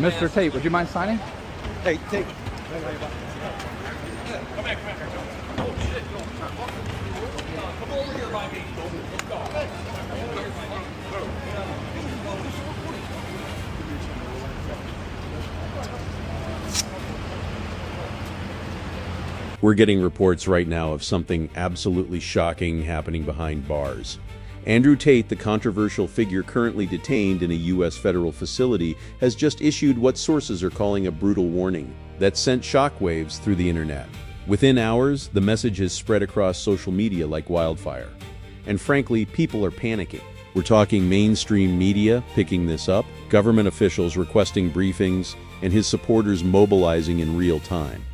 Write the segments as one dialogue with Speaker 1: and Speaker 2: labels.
Speaker 1: Mr. Tate, would you mind signing?
Speaker 2: Hey, Tate.
Speaker 3: Come back. Oh, shit. Come over here by me. Let's go.
Speaker 4: We're getting reports right now of something absolutely shocking happening behind bars. Andrew Tate, the controversial figure currently detained in a U.S. federal facility, has just issued what sources are calling a brutal warning that sent shockwaves through the internet. Within hours, the message has spread across social media like wildfire. And frankly, people are panicking. We're talking mainstream media picking this up, government officials requesting briefings, and his supporters mobilizing in real time.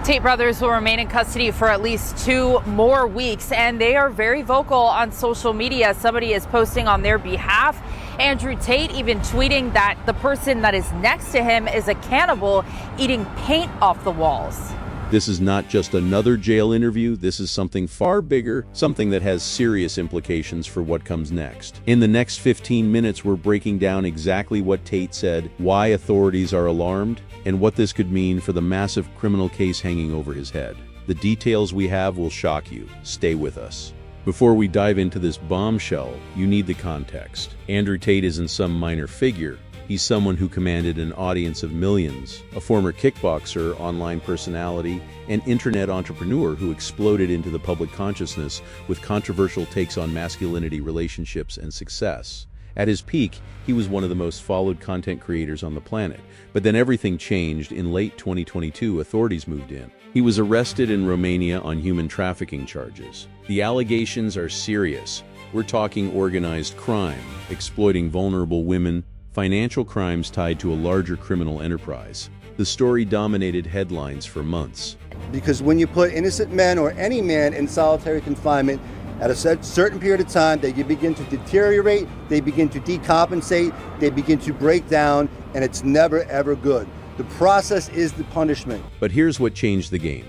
Speaker 5: Tate brothers will remain in custody for at least 2 more weeks, and they are very vocal on social media. Somebody is posting on their behalf. Andrew Tate even tweeting that the person that is next to him is a cannibal eating paint off the walls.
Speaker 4: This is not just another jail interview. This is something far bigger, something that has serious implications for what comes next. In the next 15 minutes, we're breaking down exactly what Tate said, why authorities are alarmed, and what this could mean for the massive criminal case hanging over his head. The details we have will shock you. Stay with us. Before we dive into this bombshell, you need the context. Andrew Tate isn't some minor figure. He's someone who commanded an audience of millions, a former kickboxer, online personality, and internet entrepreneur who exploded into the public consciousness with controversial takes on masculinity, relationships, and success. At his peak, he was one of the most followed content creators on the planet. But then everything changed. In late 2022, authorities moved in. He was arrested in Romania on human trafficking charges. The allegations are serious. We're talking organized crime, exploiting vulnerable women, financial crimes tied to a larger criminal enterprise. The story dominated headlines for months.
Speaker 2: Because when you put innocent men or any man in solitary confinement at a certain period of time, they begin to deteriorate, they begin to decompensate, they begin to break down, and it's never ever good. The process is the punishment.
Speaker 4: But here's what changed the game.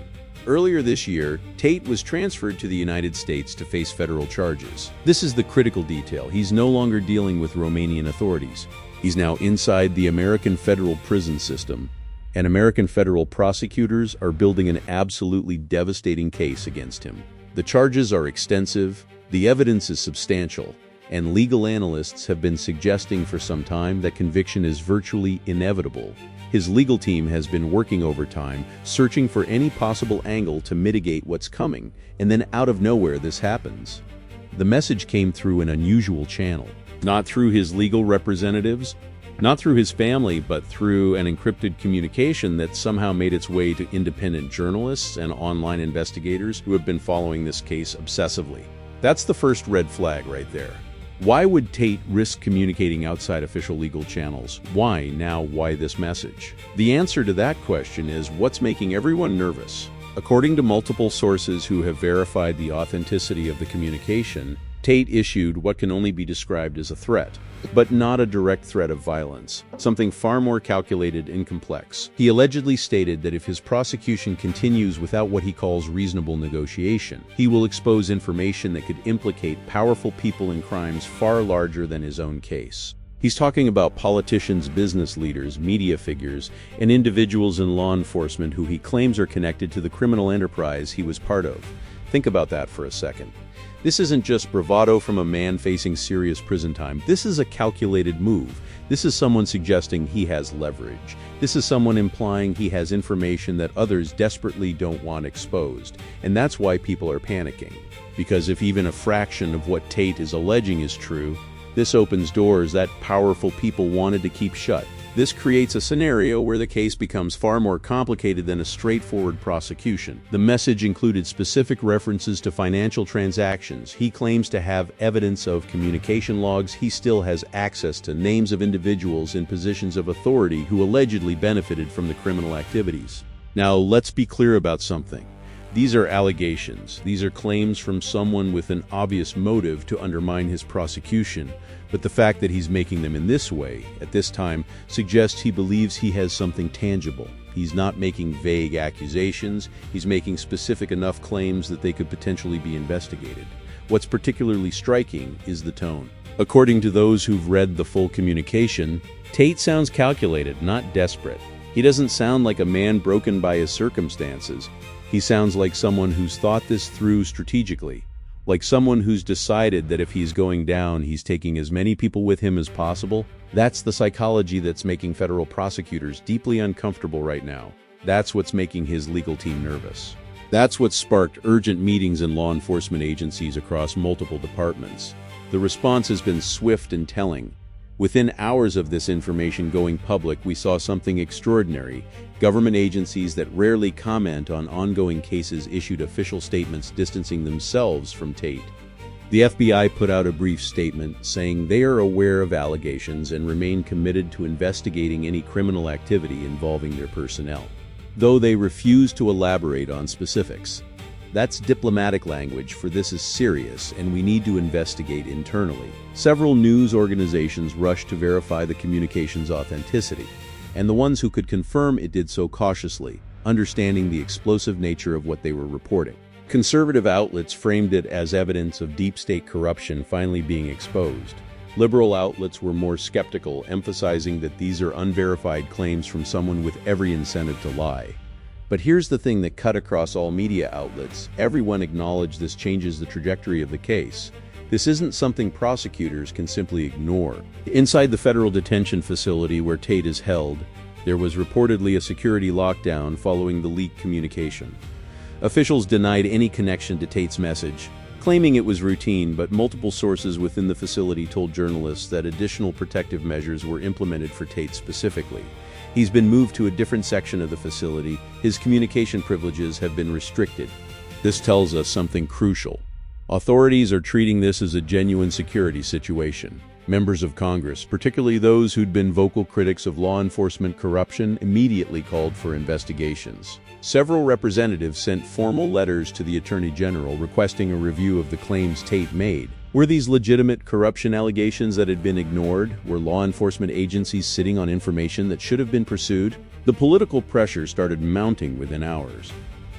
Speaker 4: Earlier this year, Tate was transferred to the United States to face federal charges. This is the critical detail. He's no longer dealing with Romanian authorities. He's now inside the American federal prison system, and American federal prosecutors are building an absolutely devastating case against him. The charges are extensive, the evidence is substantial, and legal analysts have been suggesting for some time that conviction is virtually inevitable. His legal team has been working overtime, searching for any possible angle to mitigate what's coming, and then out of nowhere this happens. The message came through an unusual channel. Not through his legal representatives, not through his family, but through an encrypted communication that somehow made its way to independent journalists and online investigators who have been following this case obsessively. That's the first red flag right there. Why would Tate risk communicating outside official legal channels? Why now? Why this message? The answer to that question is what's making everyone nervous. According to multiple sources who have verified the authenticity of the communication, Tate issued what can only be described as a threat, but not a direct threat of violence, something far more calculated and complex. He allegedly stated that if his prosecution continues without what he calls reasonable negotiation, he will expose information that could implicate powerful people in crimes far larger than his own case. He's talking about politicians, business leaders, media figures, and individuals in law enforcement who he claims are connected to the criminal enterprise he was part of. Think about that for a second. This isn't just bravado from a man facing serious prison time. This is a calculated move. This is someone suggesting he has leverage. This is someone implying he has information that others desperately don't want exposed. And that's why people are panicking. Because if even a fraction of what Tate is alleging is true, this opens doors that powerful people wanted to keep shut. This creates a scenario where the case becomes far more complicated than a straightforward prosecution. The message included specific references to financial transactions. He claims to have evidence of communication logs. He still has access to names of individuals in positions of authority who allegedly benefited from the criminal activities. Now, let's be clear about something. These are allegations. These are claims from someone with an obvious motive to undermine his prosecution. But the fact that he's making them in this way, at this time, suggests he believes he has something tangible. He's not making vague accusations. He's making specific enough claims that they could potentially be investigated. What's particularly striking is the tone. According to those who've read the full communication, Tate sounds calculated, not desperate. He doesn't sound like a man broken by his circumstances. He sounds like someone who's thought this through strategically, like someone who's decided that if he's going down, he's taking as many people with him as possible. That's the psychology that's making federal prosecutors deeply uncomfortable right now. That's what's making his legal team nervous. That's what sparked urgent meetings in law enforcement agencies across multiple departments. The response has been swift and telling. Within hours of this information going public, we saw something extraordinary. Government agencies that rarely comment on ongoing cases issued official statements distancing themselves from Tate. The FBI put out a brief statement saying they are aware of allegations and remain committed to investigating any criminal activity involving their personnel, though they refuse to elaborate on specifics. That's diplomatic language, for this is serious and we need to investigate internally. Several news organizations rushed to verify the communication's authenticity, and the ones who could confirm it did so cautiously, understanding the explosive nature of what they were reporting. Conservative outlets framed it as evidence of deep state corruption finally being exposed. Liberal outlets were more skeptical, emphasizing that these are unverified claims from someone with every incentive to lie. But here's the thing that cut across all media outlets. Everyone acknowledged this changes the trajectory of the case. This isn't something prosecutors can simply ignore. Inside the federal detention facility where Tate is held, there was reportedly a security lockdown following the leaked communication. Officials denied any connection to Tate's message, claiming it was routine, but multiple sources within the facility told journalists that additional protective measures were implemented for Tate specifically. He's been moved to a different section of the facility. His communication privileges have been restricted. This tells us something crucial. Authorities are treating this as a genuine security situation. Members of Congress, particularly those who'd been vocal critics of law enforcement corruption, immediately called for investigations. Several representatives sent formal letters to the Attorney General requesting a review of the claims Tate made. Were these legitimate corruption allegations that had been ignored? Were law enforcement agencies sitting on information that should have been pursued? The political pressure started mounting within hours.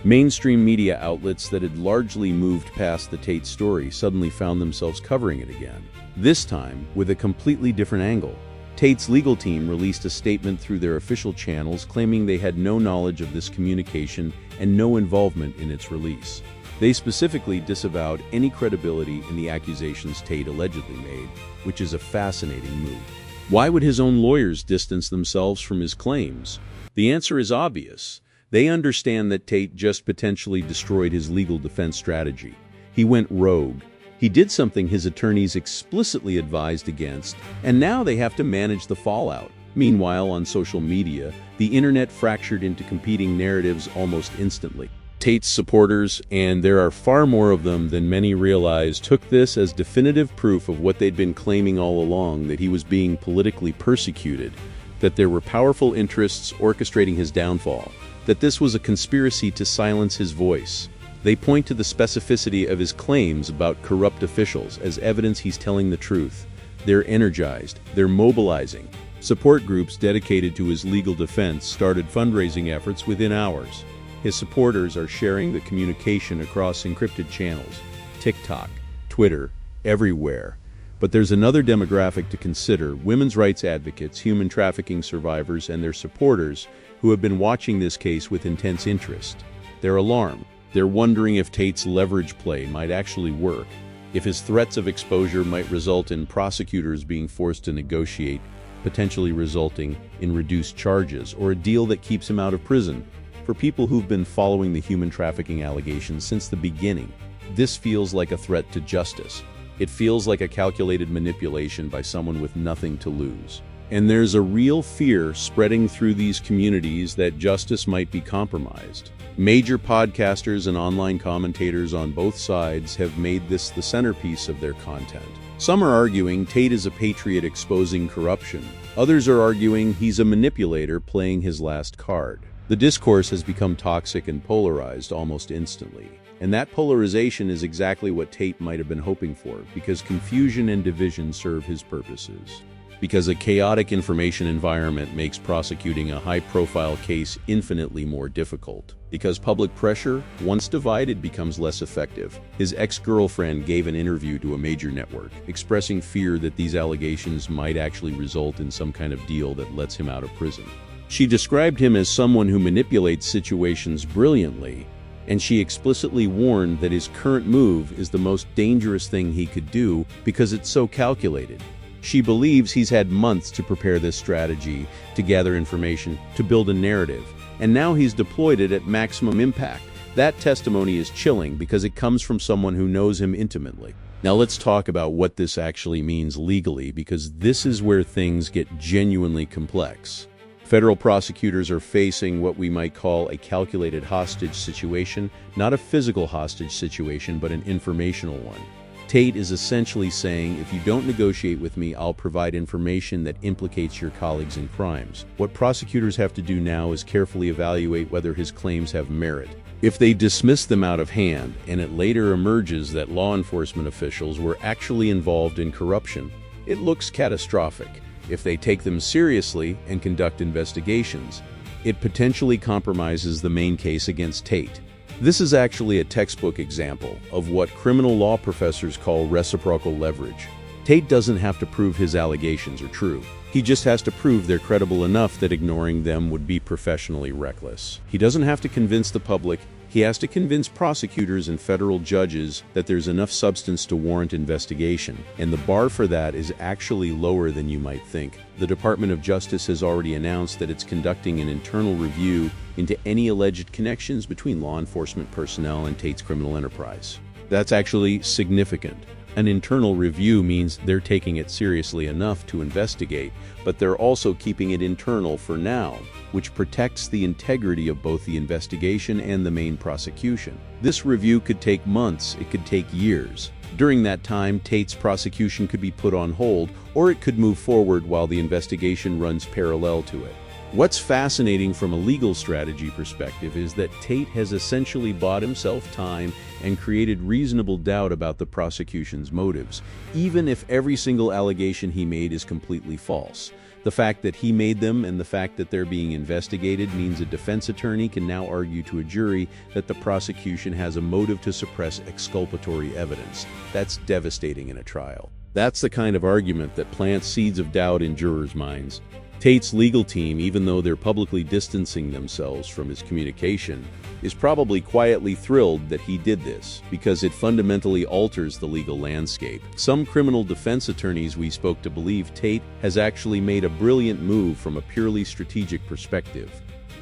Speaker 4: Mainstream media outlets that had largely moved past the Tate story suddenly found themselves covering it again. This time, with a completely different angle. Tate's legal team released a statement through their official channels claiming they had no knowledge of this communication and no involvement in its release. They specifically disavowed any credibility in the accusations Tate allegedly made, which is a fascinating move. Why would his own lawyers distance themselves from his claims? The answer is obvious. They understand that Tate just potentially destroyed his legal defense strategy. He went rogue. He did something his attorneys explicitly advised against, and now they have to manage the fallout. Meanwhile, on social media, the internet fractured into competing narratives almost instantly. Tate's supporters, and there are far more of them than many realize, took this as definitive proof of what they'd been claiming all along, that he was being politically persecuted, that there were powerful interests orchestrating his downfall, that this was a conspiracy to silence his voice. They point to the specificity of his claims about corrupt officials as evidence he's telling the truth. They're energized, they're mobilizing. Support groups dedicated to his legal defense started fundraising efforts within hours. His supporters are sharing the communication across encrypted channels, TikTok, Twitter, everywhere. But there's another demographic to consider: women's rights advocates, human trafficking survivors, and their supporters who have been watching this case with intense interest. They're alarmed. They're wondering if Tate's leverage play might actually work, if his threats of exposure might result in prosecutors being forced to negotiate, potentially resulting in reduced charges or a deal that keeps him out of prison. For people who've been following the human trafficking allegations since the beginning, this feels like a threat to justice. It feels like a calculated manipulation by someone with nothing to lose. And there's a real fear spreading through these communities that justice might be compromised. Major podcasters and online commentators on both sides have made this the centerpiece of their content. Some are arguing Tate is a patriot exposing corruption. Others are arguing he's a manipulator playing his last card. The discourse has become toxic and polarized almost instantly. And that polarization is exactly what Tate might have been hoping for, because confusion and division serve his purposes. because a chaotic information environment makes prosecuting a high-profile case infinitely more difficult. Because public pressure, once divided, becomes less effective. His ex-girlfriend gave an interview to a major network, expressing fear that these allegations might actually result in some kind of deal that lets him out of prison. She described him as someone who manipulates situations brilliantly, and she explicitly warned that his current move is the most dangerous thing he could do because it's so calculated. She believes he's had months to prepare this strategy, to gather information, to build a narrative, and now he's deployed it at maximum impact. That testimony is chilling because it comes from someone who knows him intimately. Now let's talk about what this actually means legally, because this is where things get genuinely complex. Federal prosecutors are facing what we might call a calculated hostage situation, not a physical hostage situation, but an informational one. Tate is essentially saying, if you don't negotiate with me, I'll provide information that implicates your colleagues in crimes. What prosecutors have to do now is carefully evaluate whether his claims have merit. If they dismiss them out of hand, and it later emerges that law enforcement officials were actually involved in corruption, it looks catastrophic. If they take them seriously and conduct investigations, it potentially compromises the main case against Tate. This is actually a textbook example of what criminal law professors call reciprocal leverage. Tate doesn't have to prove his allegations are true. He just has to prove they're credible enough that ignoring them would be professionally reckless. He doesn't have to convince the public. He has to convince prosecutors and federal judges that there's enough substance to warrant investigation, and the bar for that is actually lower than you might think. The Department of Justice has already announced that it's conducting an internal review into any alleged connections between law enforcement personnel and Tate's criminal enterprise. That's actually significant. An internal review means they're taking it seriously enough to investigate, but they're also keeping it internal for now, which protects the integrity of both the investigation and the main prosecution. This review could take months, it could take years. During that time, Tate's prosecution could be put on hold, or it could move forward while the investigation runs parallel to it. What's fascinating from a legal strategy perspective is that Tate has essentially bought himself time and created reasonable doubt about the prosecution's motives, even if every single allegation he made is completely false. The fact that he made them and the fact that they're being investigated means a defense attorney can now argue to a jury that the prosecution has a motive to suppress exculpatory evidence. That's devastating in a trial. That's the kind of argument that plants seeds of doubt in jurors' minds. Tate's legal team, even though they're publicly distancing themselves from his communication, is probably quietly thrilled that he did this, because it fundamentally alters the legal landscape. Some criminal defense attorneys we spoke to believe Tate has actually made a brilliant move from a purely strategic perspective.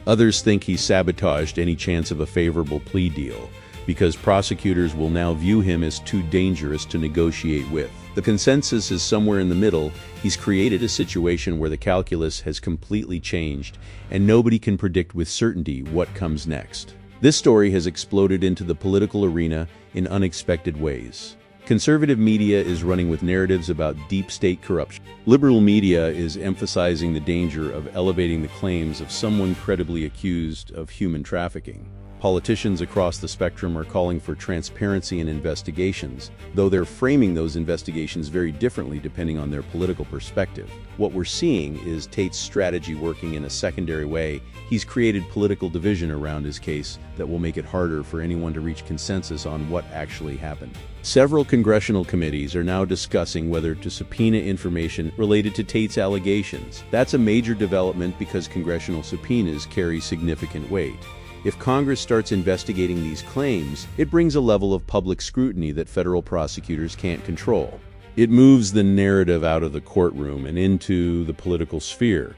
Speaker 4: Others think he sabotaged any chance of a favorable plea deal, because prosecutors will now view him as too dangerous to negotiate with. The consensus is somewhere in the middle. He's created a situation where the calculus has completely changed, and nobody can predict with certainty what comes next. This story has exploded into the political arena in unexpected ways. Conservative media is running with narratives about deep state corruption. Liberal media is emphasizing the danger of elevating the claims of someone credibly accused of human trafficking. Politicians across the spectrum are calling for transparency in investigations, though they're framing those investigations very differently depending on their political perspective. What we're seeing is Tate's strategy working in a secondary way. He's created political division around his case that will make it harder for anyone to reach consensus on what actually happened. Several congressional committees are now discussing whether to subpoena information related to Tate's allegations. That's a major development because congressional subpoenas carry significant weight. If Congress starts investigating these claims, it brings a level of public scrutiny that federal prosecutors can't control. It moves the narrative out of the courtroom and into the political sphere,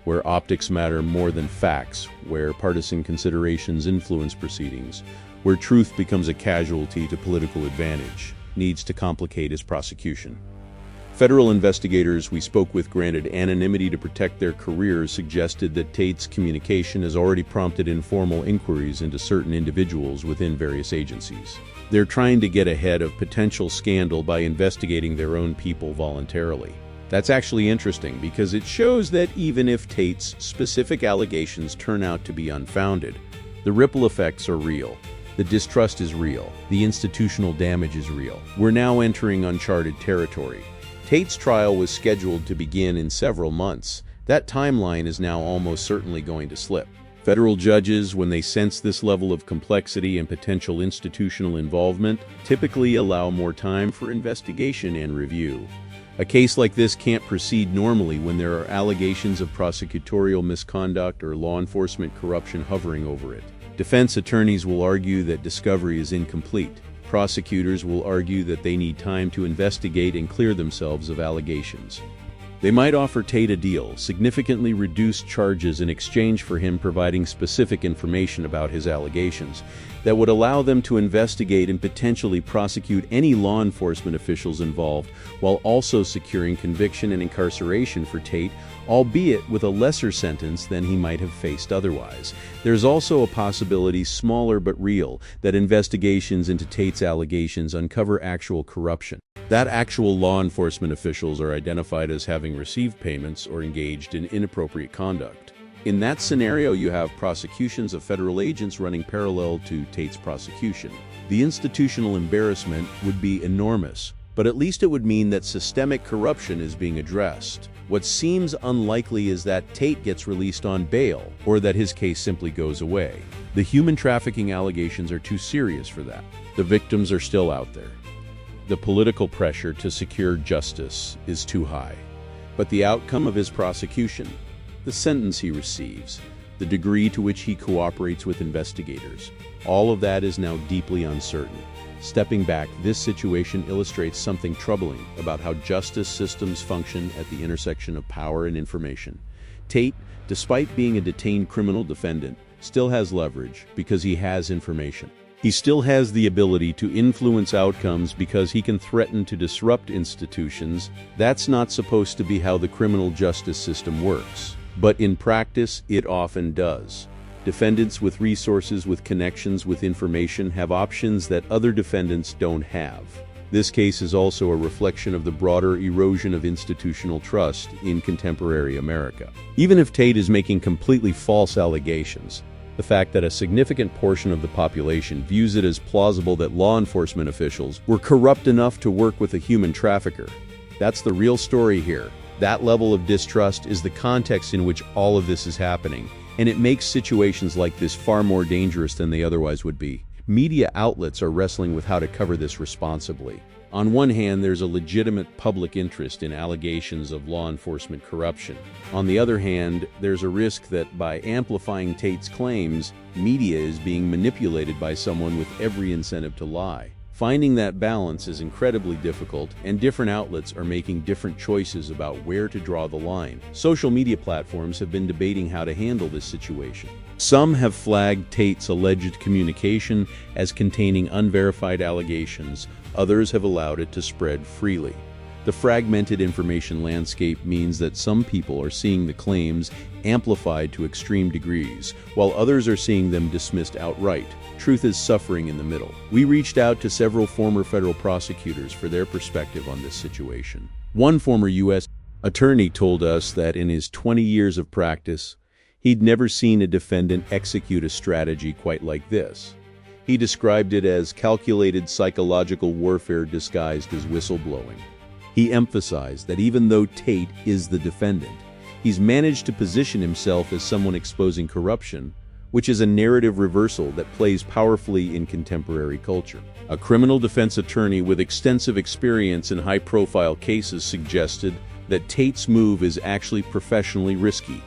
Speaker 4: where optics matter more than facts, where partisan considerations influence proceedings, where truth becomes a casualty to political advantage, needs to complicate his prosecution. Federal investigators we spoke with granted anonymity to protect their careers suggested that Tate's communication has already prompted informal inquiries into certain individuals within various agencies. They're trying to get ahead of potential scandal by investigating their own people voluntarily. That's actually interesting because it shows that even if Tate's specific allegations turn out to be unfounded, the ripple effects are real. The distrust is real. The institutional damage is real. We're now entering uncharted territory. Tate's trial was scheduled to begin in several months. That timeline is now almost certainly going to slip. Federal judges, when they sense this level of complexity and potential institutional involvement, typically allow more time for investigation and review. A case like this can't proceed normally when there are allegations of prosecutorial misconduct or law enforcement corruption hovering over it. Defense attorneys will argue that discovery is incomplete. Prosecutors will argue that they need time to investigate and clear themselves of allegations. They might offer Tate a deal, significantly reduced charges in exchange for him providing specific information about his allegations, that would allow them to investigate and potentially prosecute any law enforcement officials involved, while also securing conviction and incarceration for Tate, albeit with a lesser sentence than he might have faced otherwise. There's also a possibility, smaller but real, that investigations into Tate's allegations uncover actual corruption. That actual law enforcement officials are identified as having received payments or engaged in inappropriate conduct. In that scenario, you have prosecutions of federal agents running parallel to Tate's prosecution. The institutional embarrassment would be enormous, but at least it would mean that systemic corruption is being addressed. What seems unlikely is that Tate gets released on bail, or that his case simply goes away. The human trafficking allegations are too serious for that. The victims are still out there. The political pressure to secure justice is too high. But the outcome of his prosecution, the sentence he receives, the degree to which he cooperates with investigators, all of that is now deeply uncertain. Stepping back, this situation illustrates something troubling about how justice systems function at the intersection of power and information. Tate, despite being a detained criminal defendant, still has leverage because he has information. He still has the ability to influence outcomes because he can threaten to disrupt institutions. That's not supposed to be how the criminal justice system works. But in practice, it often does. Defendants with resources, with connections, with information have options that other defendants don't have. This case is also a reflection of the broader erosion of institutional trust in contemporary America. Even if Tate is making completely false allegations, the fact that a significant portion of the population views it as plausible that law enforcement officials were corrupt enough to work with a human trafficker. That's the real story here. That level of distrust is the context in which all of this is happening, and it makes situations like this far more dangerous than they otherwise would be. Media outlets are wrestling with how to cover this responsibly. On one hand, there's a legitimate public interest in allegations of law enforcement corruption. On the other hand, there's a risk that by amplifying Tate's claims, media is being manipulated by someone with every incentive to lie. Finding that balance is incredibly difficult, and different outlets are making different choices about where to draw the line. Social media platforms have been debating how to handle this situation. Some have flagged Tate's alleged communication as containing unverified allegations. Others have allowed it to spread freely. The fragmented information landscape means that some people are seeing the claims amplified to extreme degrees, while others are seeing them dismissed outright. Truth is suffering in the middle. We reached out to several former federal prosecutors for their perspective on this situation. One former U.S. attorney told us that in his 20 years of practice, he'd never seen a defendant execute a strategy quite like this. He described it as calculated psychological warfare disguised as whistleblowing. He emphasized that even though Tate is the defendant, he's managed to position himself as someone exposing corruption, which is a narrative reversal that plays powerfully in contemporary culture. A criminal defense attorney with extensive experience in high-profile cases suggested that Tate's move is actually professionally risky.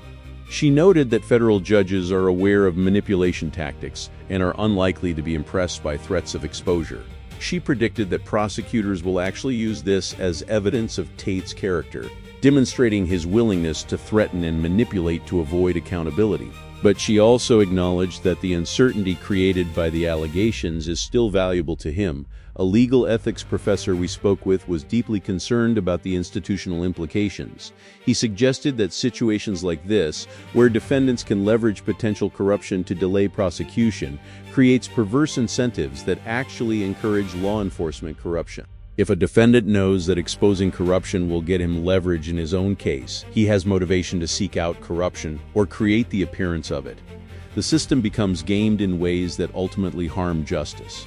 Speaker 4: She noted that federal judges are aware of manipulation tactics and are unlikely to be impressed by threats of exposure. She predicted that prosecutors will actually use this as evidence of Tate's character, demonstrating his willingness to threaten and manipulate to avoid accountability. But she also acknowledged that the uncertainty created by the allegations is still valuable to him. A legal ethics professor we spoke with was deeply concerned about the institutional implications. He suggested that situations like this, where defendants can leverage potential corruption to delay prosecution, creates perverse incentives that actually encourage law enforcement corruption. If a defendant knows that exposing corruption will get him leverage in his own case, he has motivation to seek out corruption or create the appearance of it. The system becomes gamed in ways that ultimately harm justice.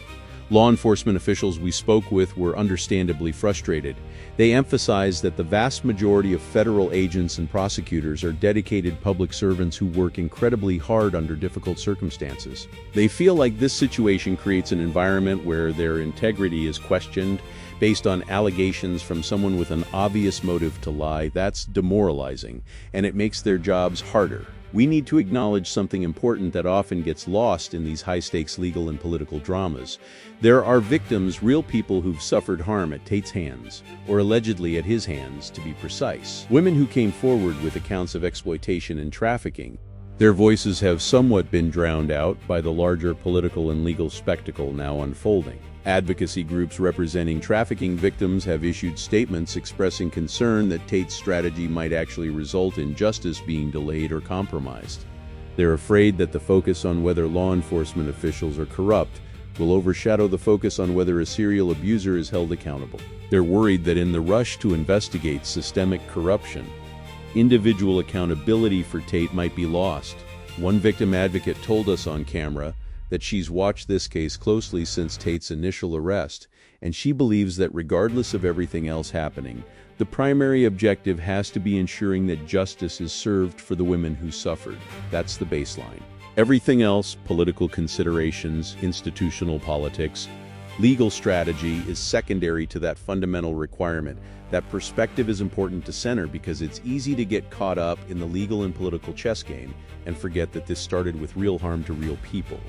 Speaker 4: Law enforcement officials we spoke with were understandably frustrated. They emphasized that the vast majority of federal agents and prosecutors are dedicated public servants who work incredibly hard under difficult circumstances. They feel like this situation creates an environment where their integrity is questioned based on allegations from someone with an obvious motive to lie. That's demoralizing, and it makes their jobs harder. We need to acknowledge something important that often gets lost in these high-stakes legal and political dramas. There are victims, real people who've suffered harm at Tate's hands, or allegedly at his hands, to be precise. Women who came forward with accounts of exploitation and trafficking. Their voices have somewhat been drowned out by the larger political and legal spectacle now unfolding. Advocacy groups representing trafficking victims have issued statements expressing concern that Tate's strategy might actually result in justice being delayed or compromised. They're afraid that the focus on whether law enforcement officials are corrupt will overshadow the focus on whether a serial abuser is held accountable. They're worried that in the rush to investigate systemic corruption, individual accountability for Tate might be lost. One victim advocate told us on camera that she's watched this case closely since Tate's initial arrest, and she believes that regardless of everything else happening, the primary objective has to be ensuring that justice is served for the women who suffered. That's the baseline. Everything else, political considerations, institutional politics, legal strategy, is secondary to that fundamental requirement. That perspective is important to center because it's easy to get caught up in the legal and political chess game and forget that this started with real harm to real people.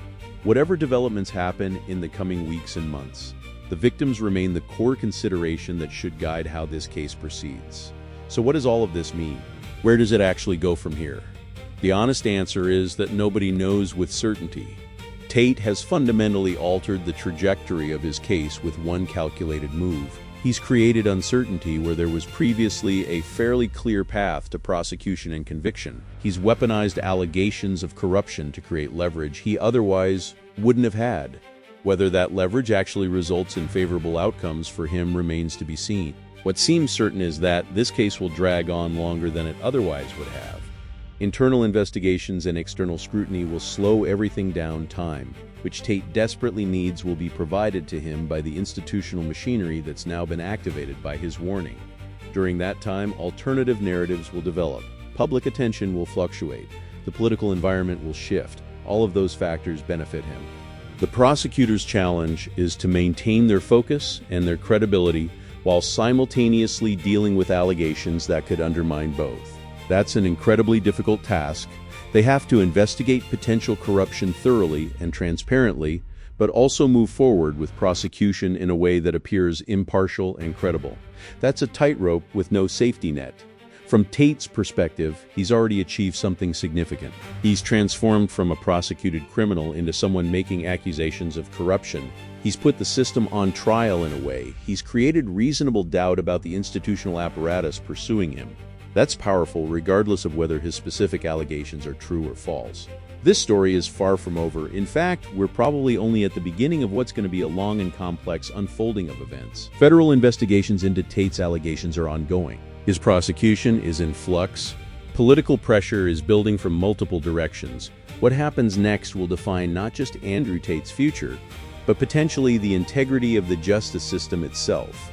Speaker 4: Whatever developments happen in the coming weeks and months, the victims remain the core consideration that should guide how this case proceeds. So what does all of this mean? Where does it actually go from here? The honest answer is that nobody knows with certainty. Tate has fundamentally altered the trajectory of his case with one calculated move. He's created uncertainty where there was previously a fairly clear path to prosecution and conviction. He's weaponized allegations of corruption to create leverage he otherwise wouldn't have had. Whether that leverage actually results in favorable outcomes for him remains to be seen. What seems certain is that this case will drag on longer than it otherwise would have. Internal investigations and external scrutiny will slow everything down. Time, which Tate desperately needs, will be provided to him by the institutional machinery that's now been activated by his warning. During that time, alternative narratives will develop. Public attention will fluctuate. The political environment will shift. All of those factors benefit him. The prosecutor's challenge is to maintain their focus and their credibility while simultaneously dealing with allegations that could undermine both. That's an incredibly difficult task. They have to investigate potential corruption thoroughly and transparently, but also move forward with prosecution in a way that appears impartial and credible. That's a tightrope with no safety net. From Tate's perspective, he's already achieved something significant. He's transformed from a prosecuted criminal into someone making accusations of corruption. He's put the system on trial in a way. He's created reasonable doubt about the institutional apparatus pursuing him. That's powerful regardless of whether his specific allegations are true or false. This story is far from over. In fact, we're probably only at the beginning of what's going to be a long and complex unfolding of events. Federal investigations into Tate's allegations are ongoing. His prosecution is in flux. Political pressure is building from multiple directions. What happens next will define not just Andrew Tate's future, but potentially the integrity of the justice system itself.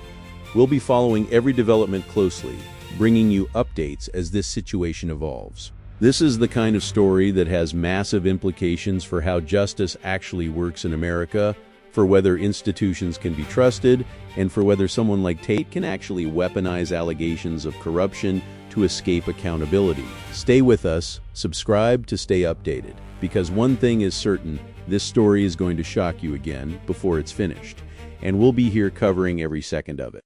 Speaker 4: We'll be following every development closely, bringing you updates as this situation evolves. This is the kind of story that has massive implications for how justice actually works in America, for whether institutions can be trusted, and for whether someone like Tate can actually weaponize allegations of corruption to escape accountability. Stay with us, subscribe to stay updated, because one thing is certain, this story is going to shock you again before it's finished, and we'll be here covering every second of it.